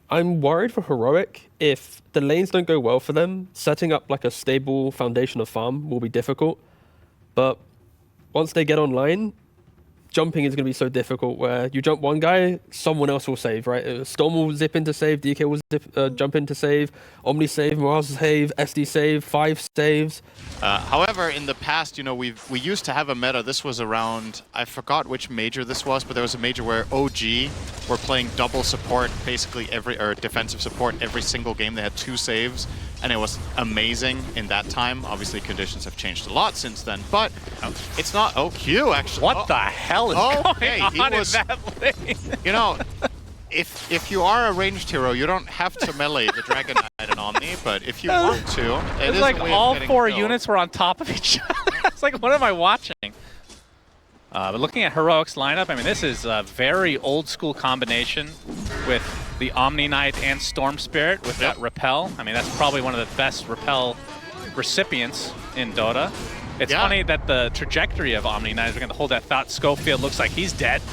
I'm worried for Heroic. If the lanes don't go well for them, setting up like a stable foundation of farm will be difficult. But once they get online, jumping is going to be so difficult where you jump one guy, someone else will save, right? Storm will zip into save, DK will jump into save, Omni save, Mirage save, SD save, 5 saves. However, in the past, you know, we used to have a meta. This was around, I forgot which major this was, but there was a major where OG were playing double support, basically or defensive support every single game. They had 2 saves, and it was amazing in that time. Obviously, conditions have changed a lot since then, but it's not. Oh, Q actually. What the hell is going on in that lane? You know, if you are a ranged hero, you don't have to melee the Dragon Knight and Omni, but if you want to, it is like a way all of 4 killed. units were on top of each other. It's like, what am I watching? But looking at Heroic's lineup, I mean, this is a very old school combination with the Omni Knight and Storm Spirit with that Repel. I mean, that's probably one of the best Repel recipients in Dota. It's funny that the trajectory of Omni Knight is going to hold that thought. Schofield looks like he's dead.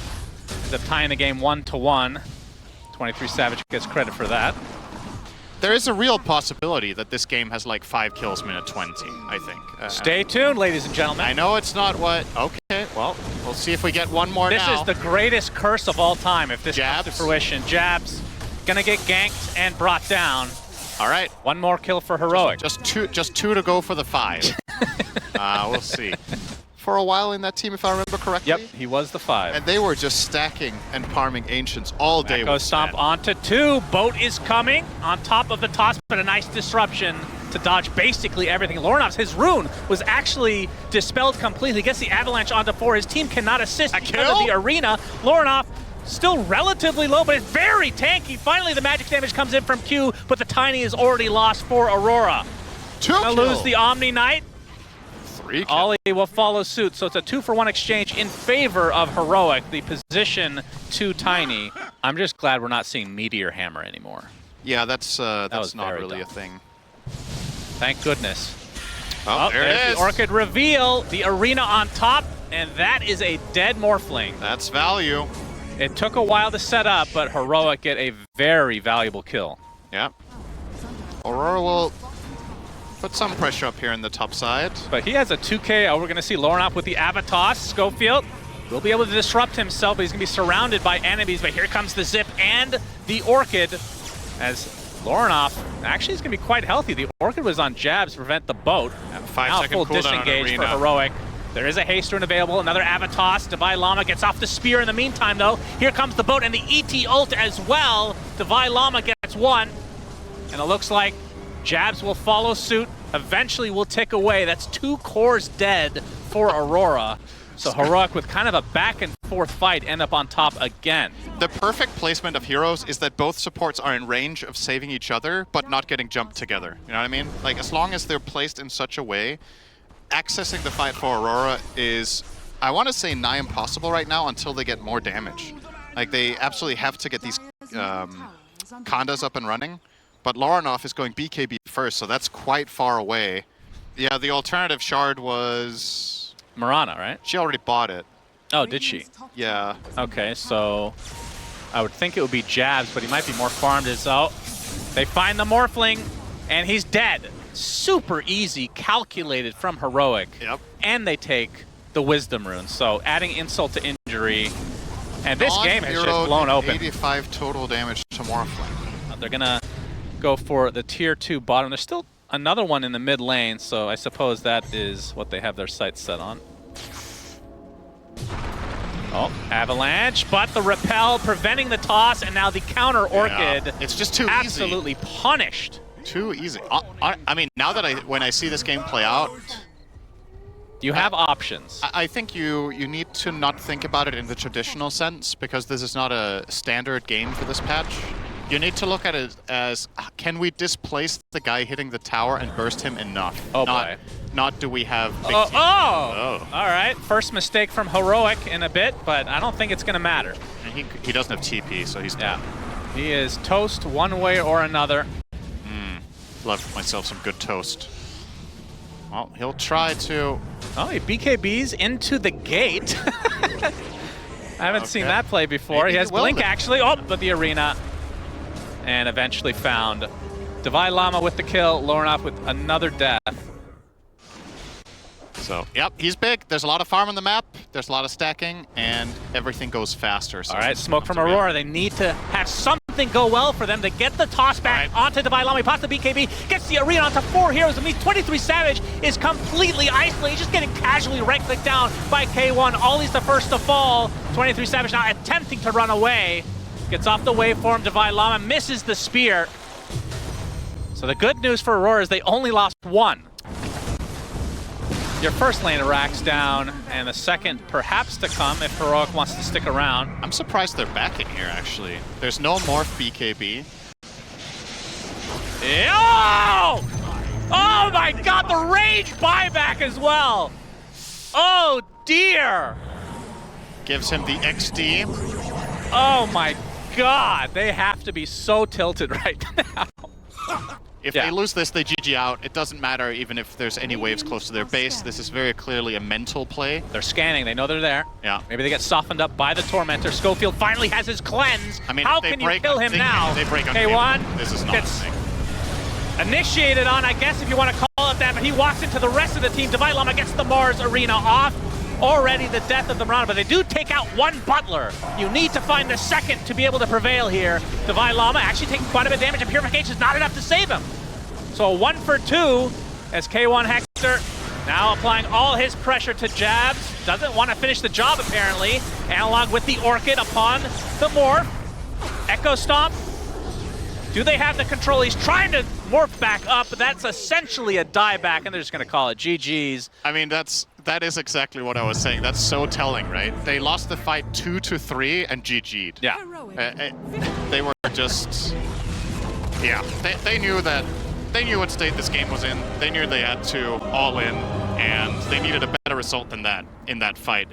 Ends up tying the game 1-1. 23 Savage gets credit for that. There is a real possibility that this game has like 5 kills minute 20, I think. Stay tuned, ladies and gentlemen. I know it's not what... Okay, well, we'll see if we get one more now. This is the greatest curse of all time if this comes to fruition. Jabs gonna get ganked and brought down. All right. One more kill for Heroic. Just two to go for the 5. We'll see. For a while in that team, if I remember correctly. Yep, he was the 5. And they were just stacking and farming Ancients all day. Echo Stomp onto 2. Boat is coming on top of the toss, but a nice disruption to dodge basically everything. Lornoff's, his rune was actually dispelled completely. Gets the avalanche onto 4. His team cannot assist because of the arena. Lornoff still relatively low, but it's very tanky. Finally, the magic damage comes in from Q, but the Tiny is already lost for Aurora. 2 Gonna lose the Omni Knight. 3 Ollie will follow suit, so it's a 2-for-1 exchange in favor of Heroic, the position to Tiny. I'm just glad we're not seeing Meteor Hammer anymore. Yeah, that's not really dumb. a thing. Thank goodness. Oh, there it is. The Orchid reveal, the arena on top, and that is a dead Morphling. That's value. It took a while to set up, but Heroic get a very valuable kill. Yeah. Aurora will put some pressure up here in the top side. But he has a 2K. We're going to see Lornoff with the Avatos. Schofield will be able to disrupt himself, but he's going to be surrounded by enemies. But here comes the Zip and the Orchid as Lornoff actually is going to be quite healthy. The Orchid was on jabs to prevent the boat. Yeah, now 5-second full cooldown disengage for Heroic. There is a haste rune available, another Avatos. Divine Llama gets off the spear in the meantime, though. Here comes the boat and the ET ult as well. Divine Llama gets 1. And it looks like jabs will follow suit. Eventually will tick away. That's 2 cores dead for Aurora. So Heroic with kind of a back and forth fight end up on top again. The perfect placement of heroes is that both supports are in range of saving each other, but not getting jumped together. You know what I mean? Like, as long as they're placed in such a way, accessing the fight for Aurora is, I want to say, nigh impossible right now until they get more damage. Like, they absolutely have to get these Kandas up and running. But Lornoff is going BKB first, so that's quite far away. Yeah, the alternative shard was... Mirana, right? She already bought it. Oh, did she? Yeah. Okay, so I would think it would be jabs, but he might be more farmed as oh. They find the Morphling, and he's dead. Super easy, calculated from Heroic. Yep. And they take the Wisdom rune, so adding insult to injury. And this game has just blown open. 85 total damage to Morphling. They're gonna go for the tier 2 bottom. There's still another one in the mid lane, so I suppose that is what they have their sights set on. Oh, Avalanche, but the repel preventing the toss, and now the counter Orchid. It's just too absolutely punished. Too easy. I mean, now that when I see this game play out, you have options. I think you need to not think about it in the traditional sense, because this is not a standard game for this patch. You need to look at it as, can we displace the guy hitting the tower and burst him enough? Oh, boy. Not do we have big oh! All right, first mistake from Heroic in a bit, but I don't think it's going to matter. And he doesn't have TP, so he's done. He is toast one way or another. Love myself some good toast. Well, he'll try to... Oh, he BKBs into the gate. I haven't seen that play before. Maybe he has Blink, actually. Oh, but the arena and eventually found Divine Llama with the kill, Lornoff with another death. So, yep, he's big. There's a lot of farm on the map. There's a lot of stacking, and everything goes faster. So All right, smoke from Aurora. They need to have something go well for them to get the toss back onto Divine Llama. He pops the BKB, gets the arena onto 4 heroes. It means 23 Savage is completely isolated, just getting casually right-clicked down by K1. Ollie's the first to fall. 23 Savage now attempting to run away. Gets off the waveform. Divine Llama misses the spear. So the good news for Aurora is they only lost 1. Your first lane racks down, and the second perhaps to come if Heroic wants to stick around. I'm surprised they're back in here, actually. There's no morph BKB. Oh! Oh my god, the rage buyback as well! Oh dear! Gives him the XD. Oh my god, they have to be so tilted right now. If they lose this, they GG out. It doesn't matter even if there's any waves close to their base. This is very clearly a mental play. They're scanning, they know they're there. Yeah. Maybe they get softened up by the Tormentor. Schofield finally has his cleanse. I mean, how can you kill him now? They break on K1 This is not gets initiated on, I guess, if you want to call it that, but he walks into the rest of the team. Divine Llama gets the Mars Arena off. Already the death of the round, but they do take out 1 Butler. You need to find the second to be able to prevail here. Divine Llama actually taking quite a bit of damage, and Purification is not enough to save him. So a 1 for 2 as K1 Hector now applying all his pressure to Jabs. Doesn't want to finish the job apparently. Analog with the Orchid upon the morph. Echo Stomp. Do they have the control? He's trying to morph back up, but that's essentially a dieback, and they're just going to call it GG's. I mean, that is exactly what I was saying. That's so telling, right? They lost the fight 2-3 and GG'd. Yeah. They were just... Yeah, they knew that... They knew what state this game was in. They knew they had to all in, and they needed a better result than that in that fight.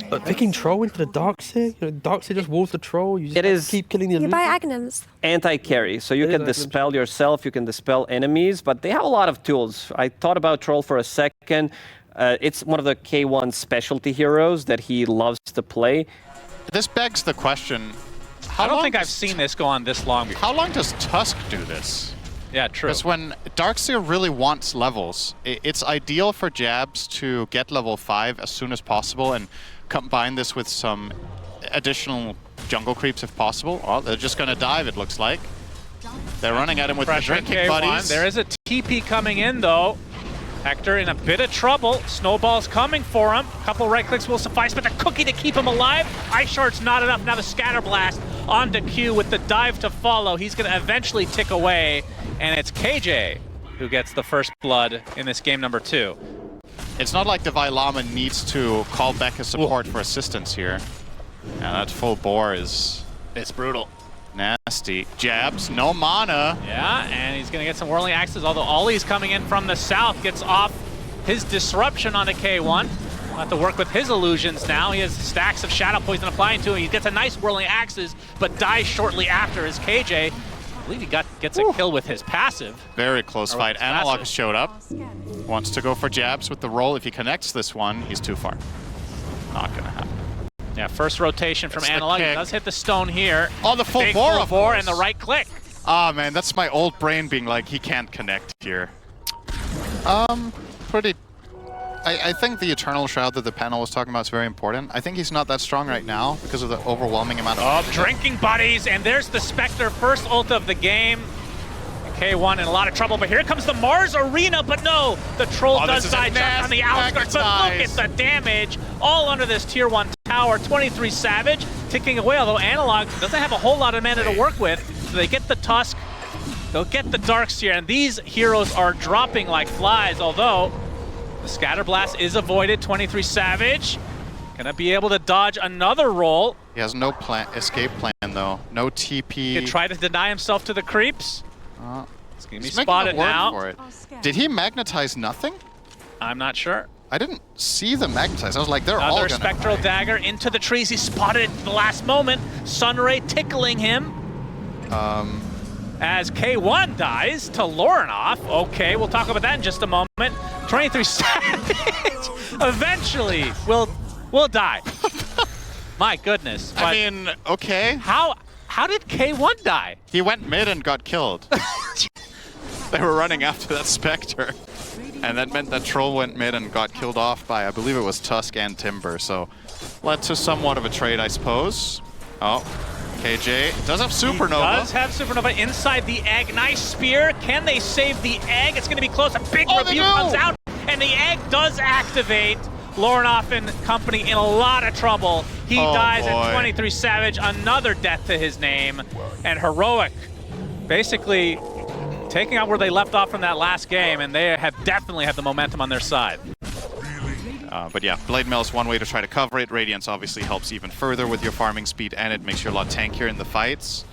But picking Troll into the Darkseer, Darkseer just walls the Troll. You just keep killing the You illusion. buy Aghanims. Anti-carry, so you can dispel yourself, you can dispel enemies, but they have a lot of tools. I thought about Troll for a second. It's one of the K1 specialty heroes that he loves to play. This begs the question, I don't think I've seen this go on this long before. How long does Tusk do this? Yeah, true. Because when Darkseer really wants levels, it's ideal for Jabs to get level 5 as soon as possible and combine this with some additional jungle creeps if possible. Oh, they're just going to dive, it looks like. They're running at him with the drinking K1. buddies. There is a TP coming in, though. Hector in a bit of trouble. Snowball's coming for him. A couple right clicks will suffice, but the cookie to keep him alive. Ice Shard's not enough. Now the Scatter Blast onto Q with the dive to follow. He's going to eventually tick away, and it's KJ who gets the first blood in this game number 2. It's not like Divine Llama needs to call back his support for assistance here. Yeah, that full bore is... It's brutal. Nasty. Jabs, no mana. Yeah, and he's going to get some Whirling Axes, although Ollie's coming in from the south, gets off his disruption onto K1. He'll have to work with his illusions now. He has stacks of Shadow Poison applying to him. He gets a nice Whirling Axes, but dies shortly after as KJ, I believe he gets a kill with his passive. Very close fight. Analog showed up. Wants to go for Jabs with the roll. If he connects this one, he's too far. Not going to happen. Yeah, first rotation from Analog. He does hit the stone here. Oh, the full bore, and the right click. Ah, man, that's my old brain being like, he can't connect here. Pretty... I think the Eternal Shroud that the panel was talking about is very important. I think he's not that strong right now because of the overwhelming amount of... Drinking buddies, and there's the Spectre, first ult of the game. K1 in a lot of trouble, but here comes the Mars Arena, but no, the Troll does side jump on the outskirts, but look at the damage all under this tier 1 tower. 23 Savage ticking away, although Analog doesn't have a whole lot of mana to work with, so they get the Tusk, they'll get the Darkseer, and these heroes are dropping like flies, although the Scatter Blast is avoided. 23 Savage gonna be able to dodge another roll. He has no escape plan though, no TP. He could try to deny himself to the creeps. It's gonna be He's spotted now. For it. Did he magnetize nothing? I'm not sure. I didn't see the magnetize. I was like, they're all gonna Spectral die. Dagger into the trees. He spotted it at the last moment. Sunray tickling him. As K1 dies to Lornoff. Okay, we'll talk about that in just a moment. 23 Savage eventually will die. My goodness. I mean, okay. How How did K1 die? He went mid and got killed. They were running after that Spectre. And that meant that Troll went mid and got killed off by, I believe it was Tusk and Timber. So led to somewhat of a trade, I suppose. Oh, KJ does have Supernova. He does have Supernova inside the egg. Nice spear. Can they save the egg? It's going to be close. A big rebuke comes out, and the egg does activate. Lornoff and company in a lot of trouble. He dies at 23 Savage. Another death to his name. And Heroic basically taking out where they left off from that last game, and they have definitely had the momentum on their side. But yeah, Blade Mail is one way to try to cover it. Radiance obviously helps even further with your farming speed, and it makes you a lot tankier in the fights.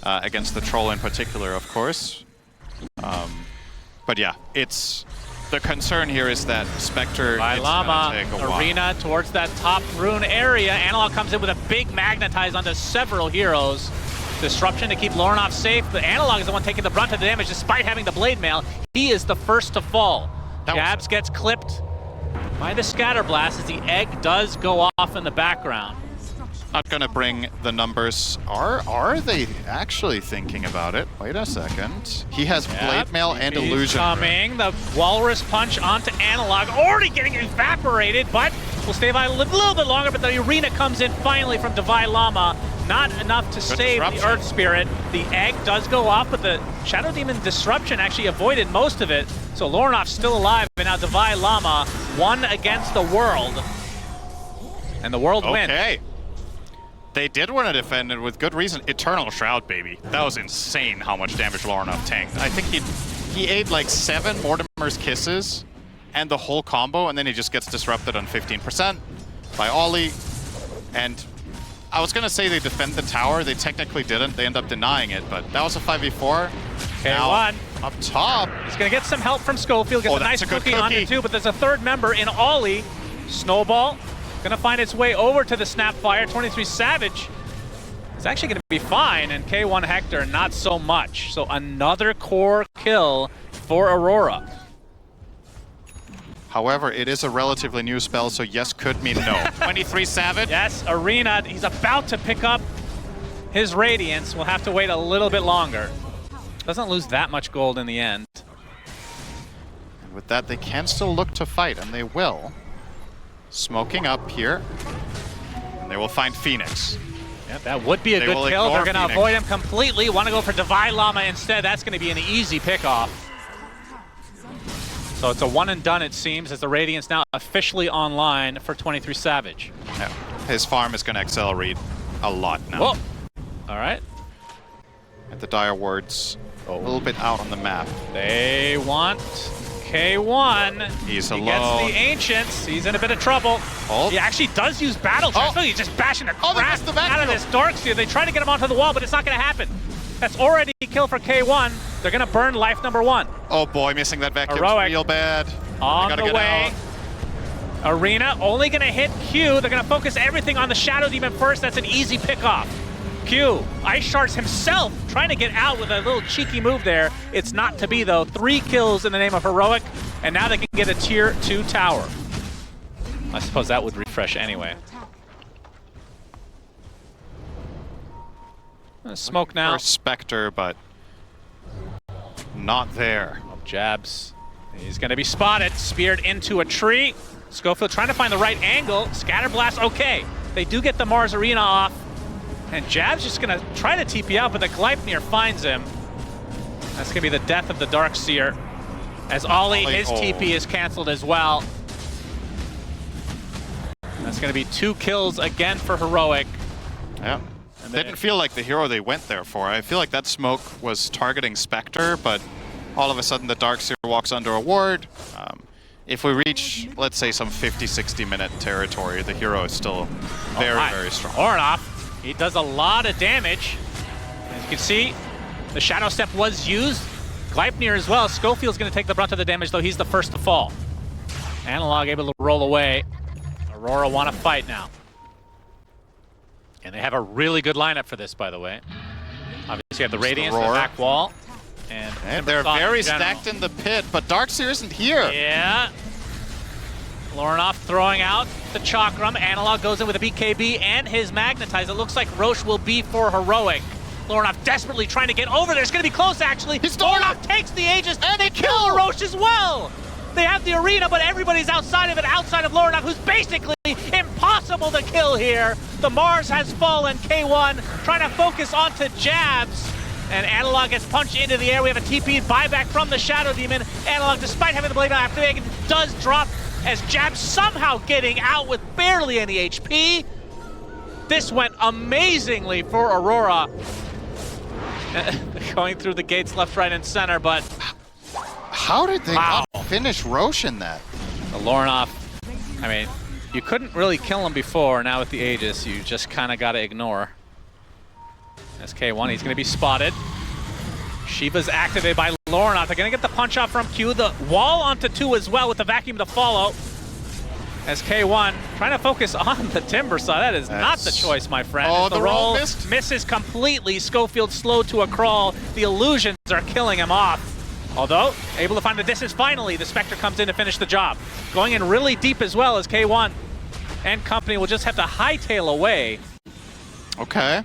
Against the Troll in particular, of course. But yeah, it's... The concern here is that Spectre By Llama, Arena towards that top rune area. Analog comes in with a big magnetize onto several heroes. Disruption to keep Lornoff safe, but Analog is the one taking the brunt of the damage despite having the Blade Mail. He is the first to fall. Jabs gets clipped by the Scatter Blast as the egg does go off in the background. Not gonna bring the numbers. Are they actually thinking about it? Wait a second. He has Blade Mail and Illusion. Coming, the Walrus Punch onto Analog, already getting evaporated, but will stay by a little bit longer, but the Arena comes in finally from Divine Llama. Not enough to save the Earth Spirit. The egg does go off, but the Shadow Demon Disruption actually avoided most of it. So Lornoff's still alive, and now Divine Llama won against the World. And the World wins. Okay. They did want to defend it with good reason. Eternal Shroud, baby. That was insane how much damage Lornoff tanked. I think he ate like 7 Mortimer's Kisses and the whole combo, and then he just gets disrupted on 15% by Ollie. And I was going to say they defend the tower. They technically didn't. They end up denying it, but that was a 5v4. K1 up top. He's going to get some help from Schofield. Gets a nice cookie on it too, but there's a third member in Ollie. Snowball. Gonna find its way over to the Snapfire. 23 Savage is actually gonna be fine, and K1 Hector not so much. So another core kill for Aurora. However, it is a relatively new spell, so yes could mean no. 23 Savage. Yes, Arena, he's about to pick up his Radiance. We'll have to wait a little bit longer. Doesn't lose that much gold in the end. And with that, they can still look to fight, and they will. Smoking up here, and they will find Phoenix. Yeah, that would be a good kill. They're going to avoid him completely. Want to go for Divine Llama instead. That's going to be an easy pickoff. So it's a one and done, it seems, as the Radiance now officially online for 23 Savage. Yeah. His farm is going to accelerate a lot now. Whoa. All right. And the Dire Wards a little bit out on the map. They want K1. He's alone. He gets the Ancients. He's in a bit of trouble. He actually does use Battle Trance. He's just bashing the crap out of this Darkseer. They try to get him onto the wall, but it's not going to happen. That's already a kill for K1. They're going to burn life number 1. Oh boy, missing that vacuum real bad. On the way. Arena only going to hit Q. They're going to focus everything on the Shadow Demon first. That's an easy pickoff. Q, Ice Shards himself trying to get out with a little cheeky move there. It's not to be though. 3 kills in the name of Heroic, and now they can get a tier 2 tower. I suppose that would refresh anyway. Smoke now. Spectre, but not there. Jabs. He's going to be spotted, speared into a tree. Schofield trying to find the right angle. Scatter Blast, okay. They do get the Mars Arena off. And Jab's just going to try to TP out, but the Gleipnir finds him. That's going to be the death of the Darkseer. As Ollie, his TP is canceled as well. That's going to be 2 kills again for Heroic. Yeah. Didn't feel like the hero they went there for. I feel like that smoke was targeting Spectre, but all of a sudden the Darkseer walks under a ward. If we reach, let's say, some 50-60 minute territory, the hero is still very strong. Ornoff. He does a lot of damage. As you can see, the Shadow Step was used. Gleipnir as well. Schofield's going to take the brunt of the damage, though he's the first to fall. Analog able to roll away. Aurora want to fight now. And they have a really good lineup for this, by the way. Obviously, you have the Radiance, the back wall. And they're very stacked in the pit, but Darkseer isn't here. Yeah. Lornoff throwing out the Chakram. Analog goes in with a BKB and his Magnetize. It looks like Roche will be for Heroic. Lorinov desperately trying to get over there. It's going to be close, actually. Lorinov takes the Aegis, and they kill LaRoche as well. They have the arena, but everybody's outside of it, outside of Lorinov, who's basically impossible to kill here. The Mars has fallen. K1 trying to focus onto jabs. And Analog gets punched into the air. We have a TP buyback from the Shadow Demon. Analog, despite having the blade on after Megan, does drop as jabs somehow getting out with barely any HP. This went amazingly for Aurora. Going through the gates left, right, and center, but... How did they not finish Roche in that? The Lorinov, I mean, you couldn't really kill him before. Now with the Aegis, you just kind of got to ignore. SK1, he's going to be spotted. Shiva's activated by Lorinov. They're going to get the punch off from Q. The wall onto 2 as well with the vacuum to follow. SK1 trying to focus on the Timber side. That is not the choice, my friend. Oh, the roll misses completely. Schofield slowed to a crawl. The illusions are killing him off. Although, able to find the distance finally, the Spectre comes in to finish the job. Going in really deep as well as K1 and company will just have to hightail away. Okay.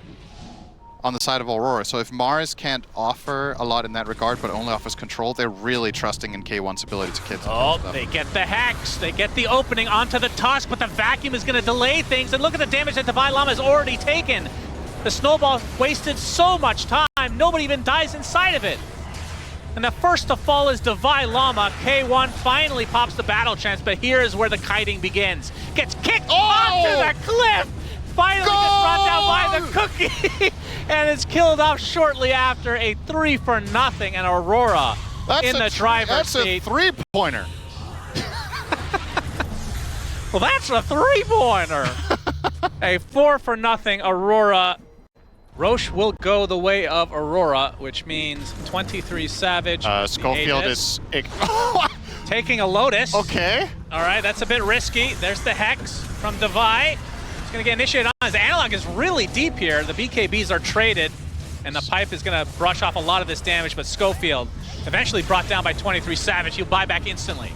On the side of Aurora. So if Mars can't offer a lot in that regard, but only offers control, they're really trusting in K1's ability to kit. Oh, they get the Hex. They get the opening onto the Tusk, but the vacuum is going to delay things. And look at the damage that Divine Llama has already taken. The Snowball wasted so much time. Nobody even dies inside of it. And the first to fall is Divine Llama. K1 finally pops the battle chance, but here is where the kiting begins. Gets kicked onto the cliff. Finally gets brought down by the Cookie. And it's killed off shortly after a 3-for-0, and Aurora in the driver's seat. That's a three-pointer. Well, that's a three-pointer. A 4-for-0 Aurora. Roche will go the way of Aurora, which means 23 Savage. Schofield is taking a Lotus. Okay. All right, that's a bit risky. There's the Hex from Devi. It's going to get initiated on. His Analog is really deep here. The BKBs are traded, and the Pipe is going to brush off a lot of this damage, but Schofield eventually brought down by 23 Savage. He'll buy back instantly.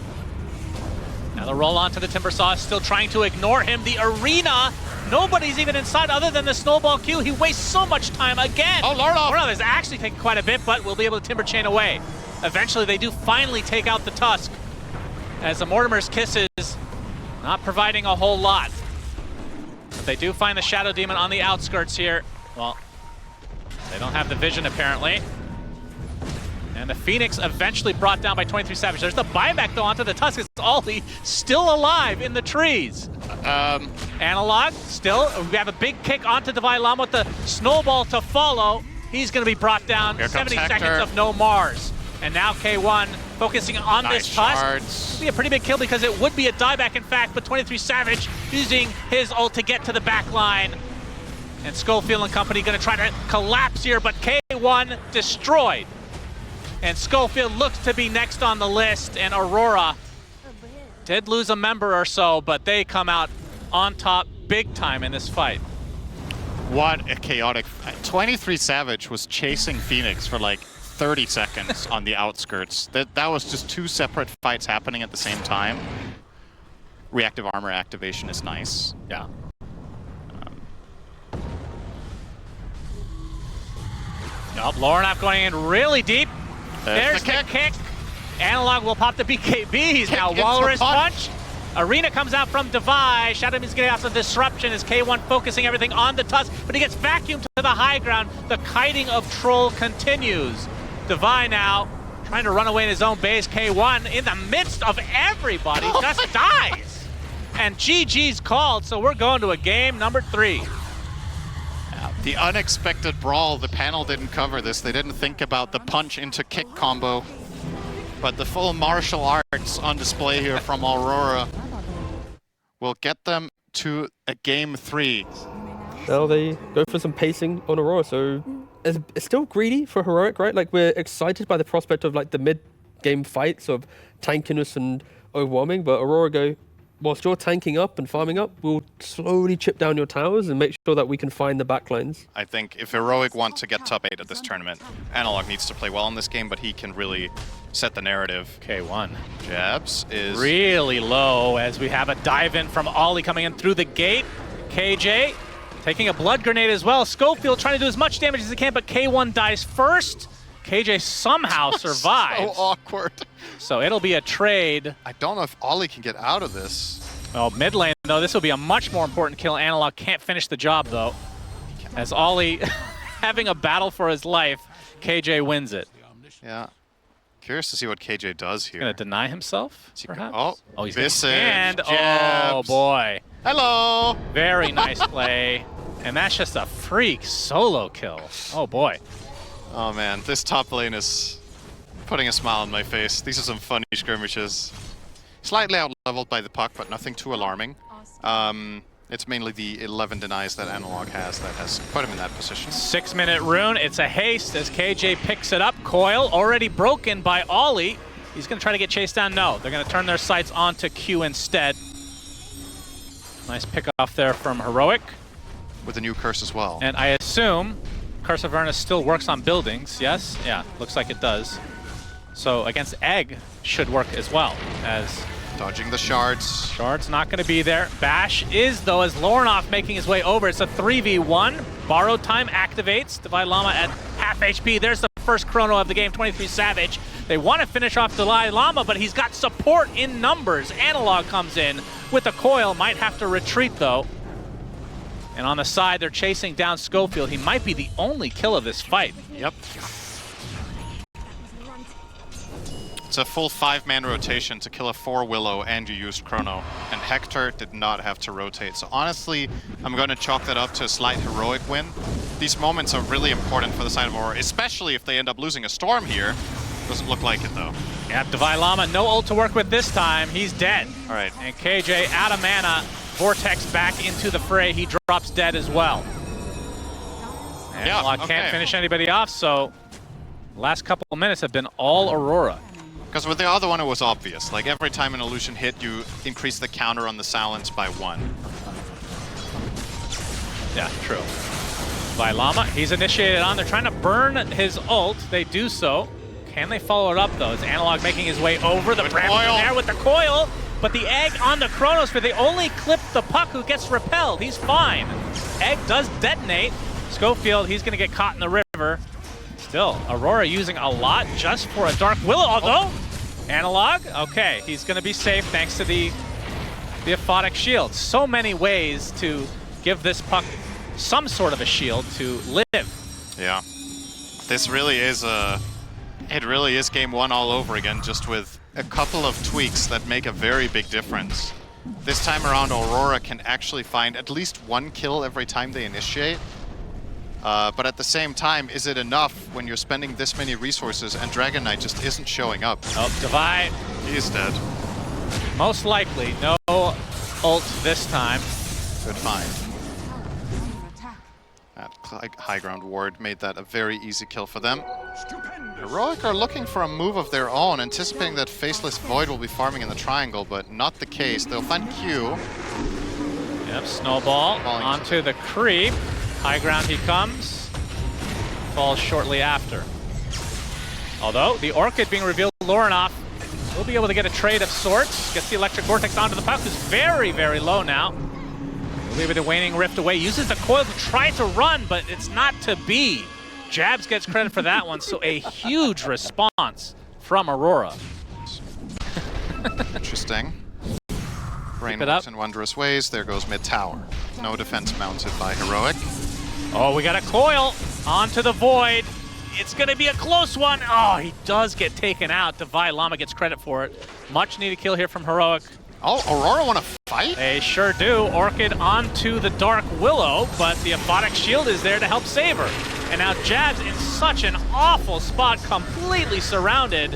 Now the roll on to the Timbersaw, still trying to ignore him. The arena, nobody's even inside other than the Snowball Q. He wastes so much time again. Oh, Lorinov is actually taking quite a bit, but we'll be able to Timber Chain away. Eventually, they do finally take out the Tusk, as the Mortimer's Kisses not providing a whole lot. But they do find the Shadow Demon on the outskirts here. Well, they don't have the vision, apparently. And the Phoenix eventually brought down by 23 Savage. There's the buyback, though, onto the Tusk. It's Ollie still alive in the trees. Analog, still. We have a big kick onto Divine Llama with the Snowball to follow. He's going to be brought down. 70 seconds of no Mars. And now K1 focusing on this Tusk. Be a pretty big kill because it would be a dieback, in fact, but 23 Savage using his ult to get to the back line. And Schofield and company going to try to collapse here, but K1 destroyed. And Schofield looks to be next on the list, and Aurora did lose a member or so, but they come out on top big time in this fight. What a chaotic... 23 Savage was chasing Phoenix for like 30 seconds on the outskirts. That was just two separate fights happening at the same time. Reactive armor activation is nice. Yeah. Lorinov going in really deep. There's the kick. Analog will pop the BKBs. Now Walrus punch. Arena comes out from Devi. Shadow is getting off the disruption as K1 focusing everything on the Tusk, but he gets vacuumed to the high ground. The kiting of Troll continues. Devi now trying to run away in his own base. K1 in the midst of everybody just dies. And GG's called, so we're going to a game number 3. The unexpected brawl, the panel didn't cover this. They didn't think about the punch into kick combo. But the full martial arts on display here from Aurora will get them to a game 3. Now they go for some pacing on Aurora, so it's still greedy for Heroic, right? Like, we're excited by the prospect of like the mid-game fights of tankiness and overwhelming, but Aurora go, whilst you're tanking up and farming up, we'll slowly chip down your towers and make sure that we can find the backlines. I think if Heroic wants to get top 8 at this tournament, Analog needs to play well in this game, but he can really set the narrative. K1. Jabs is really low as we have a dive in from Ollie coming in through the gate. KJ Taking a blood grenade as well. Schofield trying to do as much damage as he can, but K1 dies first. KJ somehow survives. So awkward. So it'll be a trade. I don't know if Ollie can get out of this. Well, mid lane, though, this will be a much more important kill. Analog can't finish the job, though. As Ollie having a battle for his life, KJ wins it. Yeah. Curious to see what KJ does here. Going to deny himself, perhaps? Oh, he's Visage, and oh, jabs. boy. Hello. Very nice play. And that's just a freak solo kill. Oh, boy. Oh, man. This top lane is putting a smile on my face. These are some funny skirmishes. Slightly out-leveled by the puck, but nothing too alarming. It's mainly the 11 denies that Analog has that has put him in that position. 6-minute rune. It's a haste as KJ picks it up. Coil already broken by Ollie. He's going to try to get chased down. No, they're going to turn their sights onto Q instead. Nice pick off there from Heroic. With a new curse as well. And I assume Curse of Avernus still works on buildings, yes? Yeah, looks like it does. So against Egg should work as well as... Dodging the shards. Shards not going to be there. Bash is, though, as Lornoff making his way over. It's a 3v1. Borrowed time activates. Divide Llama at half HP. There's the first chrono of the game, 23 Savage. They want to finish off Divide Llama, but he's got support in numbers. Analog comes in with a coil. Might have to retreat, though. And on the side, they're chasing down Schofield. He might be the only kill of this fight. Yep. It's a full 5-man rotation to kill a 4 Willow, and you used Chrono. And Hector did not have to rotate. So honestly, I'm going to chalk that up to a slight heroic win. These moments are really important for the side of Aurora, especially if they end up losing a Storm here. Doesn't look like it, though. Yep, Divide Llama, no ult to work with this time. He's dead. All right. And KJ out of mana. Vortex back into the fray. He drops dead as well. Analog can't finish anybody off, so last couple of minutes have been all Aurora. Because with the other one, it was obvious. Like, every time an illusion hit, you increase the counter on the silence by 1. Yeah, true. By Llama, he's initiated on. They're trying to burn his ult. They do so. Can they follow it up, though? Is Analog making his way over? The Bramble there with the coil. But the Egg on the Chronosphere, they only clip the puck who gets repelled. He's fine. Egg does detonate. Schofield, he's going to get caught in the river. Still, Aurora using a lot just for a Dark Willow, although Analog, okay, he's going to be safe thanks to the Aphotic Shield. So many ways to give this puck some sort of a shield to live. Yeah. This really is it really is game 1 all over again, just with a couple of tweaks that make a very big difference. This time around, Aurora can actually find at least 1 kill every time they initiate. But at the same time, is it enough when you're spending this many resources and Dragon Knight just isn't showing up? Oh, Divide. He is dead. Most likely, no ult this time. Good find. That high ground ward made that a very easy kill for them. Heroic are looking for a move of their own, anticipating that Faceless Void will be farming in the triangle, but not the case. They'll find Q. Yep, Snowball onto the creep. High ground he comes. Falls shortly after. Although, the Orchid being revealed, Lornoff will be able to get a trade of sorts. Gets the Electric Vortex onto the puck, who's very, very low now. Will be able to Waning Rift away. Uses the coil to try to run, but it's not to be. Jabs gets credit for that one, so a huge response from Aurora. Interesting. Rain works in wondrous ways. There goes mid tower. No defense mounted by Heroic. Oh, we got a coil onto the Void. It's going to be a close one. Oh, he does get taken out. Divide Llama gets credit for it. Much needed kill here from Heroic. Oh, Aurora want to fight? They sure do. Orchid onto the Dark Willow, but the Aphotic Shield is there to help save her. And now Jabs in such an awful spot, completely surrounded.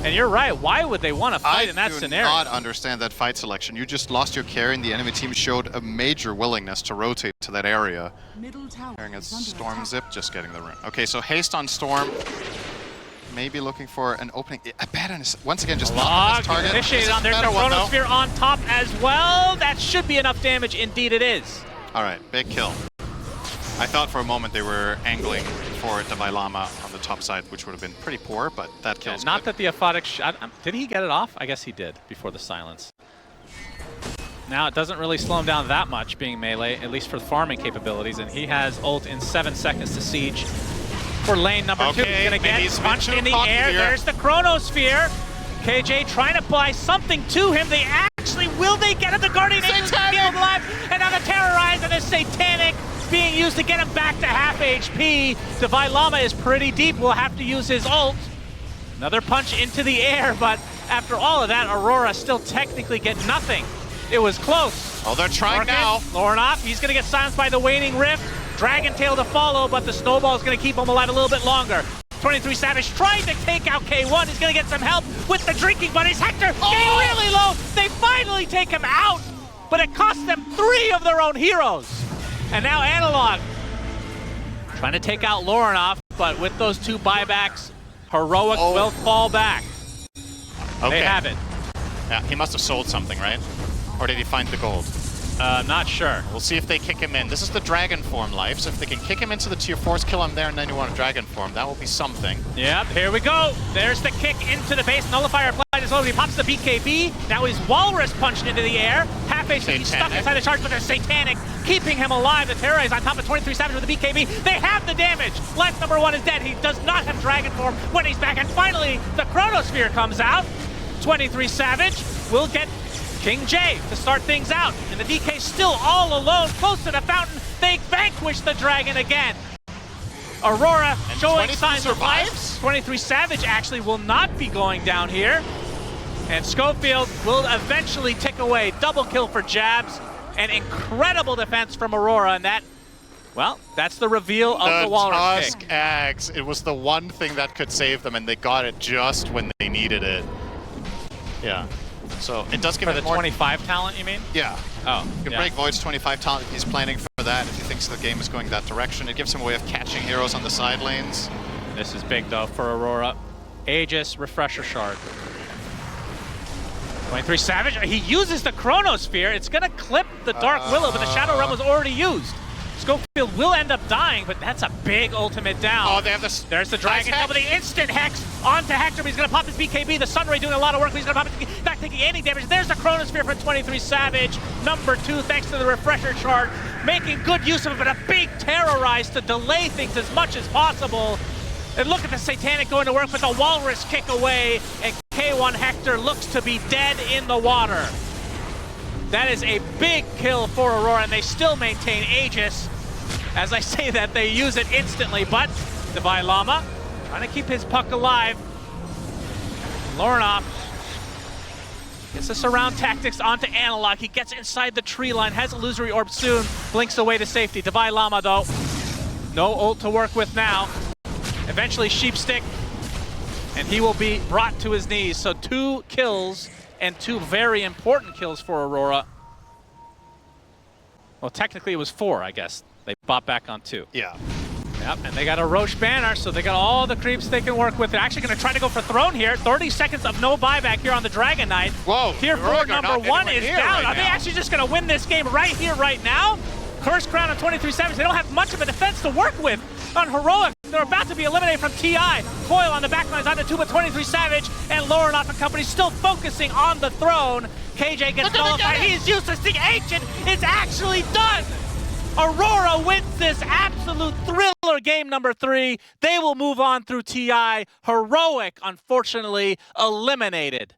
And you're right, why would they want to fight in that scenario? I do not understand that fight selection. You just lost your carry and the enemy team showed a major willingness to rotate to that area. Hearing a Storm Zip, just getting the rune. Okay, so haste on Storm. Maybe looking for an opening. Abaddon is once again just not the best target. Initiated on. There's the Chronosphere on top as well. That should be enough damage. Indeed it is. All right, big kill. I thought for a moment they were angling for Divide Llama on the top side, which would have been pretty poor, but that kills. Not that the Aphotic... did he get it off? I guess he did before the silence. now it doesn't really slow him down that much being melee, at least for the farming capabilities, and he has ult in 7 seconds to siege for lane number 2. He's gonna get punched in the air. There's the Chronosphere. KJ trying to buy something to him. They actually, will they get him? The Guardian Angels keep him alive, and now the Terrorize and the Satanic being used to get him back to half HP. Divine Llama is pretty deep, will have to use his ult. Another punch into the air, but after all of that, Aurora still technically get nothing. It was close. Oh, they're trying now. Lornoff, he's gonna get silenced by the Waning Rift. Dragon Tail to follow, but the Snowball is gonna keep him alive a little bit longer. 23 Savage trying to take out K1. He's gonna get some help with the drinking buddies. Hector getting really low. They finally take him out, but it cost them 3 of their own heroes. And now Analog trying to take out Lornoff, but with those 2 buybacks, Heroic will fall back. Okay. They have it. Yeah, he must have sold something, right? Or did he find the gold? I'm not sure. We'll see if they kick him in. This is the Dragon form life, so if they can kick him into the tier 4s, kill him there, and then you want a Dragon form, that will be something. Yep, here we go. There's the kick into the base. Nullifier applied as well. He pops the BKB. Now he's Walrus punched into the air. Half HP, he's stuck inside the charge, but they're Satanic, keeping him alive. The Terror is on top of 23 Savage with the BKB. They have the damage. Life number 1 is dead. He does not have Dragon form when he's back. And finally, the Chronosphere comes out. 23 Savage will get King J to start things out, and the DK still all alone, close to the fountain. They vanquish the dragon again. Aurora and showing signs of life. 23 Savage actually will not be going down here, and Schofield will eventually tick away. Double kill for Jabs, and incredible defense from Aurora, and that, well, that's the reveal of the Walrus kick. Tusk Axe, it was the one thing that could save them, and they got it just when they needed it. Yeah. So it does give for him the more 25 talent, you mean? Yeah. Oh, you can break Void's 25 talent if he's planning for that, if he thinks the game is going that direction. It gives him a way of catching heroes on the side lanes. This is big though for Aurora. Aegis, Refresher Shard. 23 Savage, he uses the Chronosphere. It's gonna clip the Dark Willow, but the Shadow Realm was already used. Schofield will end up dying, but that's a big ultimate down. Oh, they have this. There's the Dragon Tail, but the instant Hex onto Hector, but he's gonna pop his BKB. The Sunray doing a lot of work, but he's gonna pop it, not taking any damage. There's the Chronosphere for 23 Savage, number 2, thanks to the Refresher Shard, making good use of it, but a big Terrorize to delay things as much as possible. And look at the Satanic going to work, but the Walrus kick away, and K1 Hector looks to be dead in the water. That is a big kill for Aurora, and they still maintain Aegis. As I say that, they use it instantly, but Divine Llama trying to keep his puck alive. Lornoff gets the surround tactics onto Analog. He gets inside the tree line, has Illusory Orb soon, blinks away to safety. Divine Llama, though, no ult to work with now. Eventually, Sheepstick, and he will be brought to his knees. So 2 kills, and 2 very important kills for Aurora. Well, technically it was 4, I guess. They bought back on 2. Yeah. Yep, and they got a Roche banner, so they got all the creeps they can work with. They're actually going to try to go for Throne here. 30 seconds of no buyback here on the Dragon Knight. Whoa. Tier 4 number 1 is down. Are they now. actually just going to win this game right here, right now? Curse Crown on 23 Savage. They don't have much of a defense to work with on Heroic. They're about to be eliminated from TI. Coil on the backlines on the 2, but 23 Savage and Lornoff and company still focusing on the Throne. KJ gets nullified. He is useless. The Ancient is actually done. Aurora wins this absolute thriller game number 3. They will move on through TI. Heroic, unfortunately, eliminated.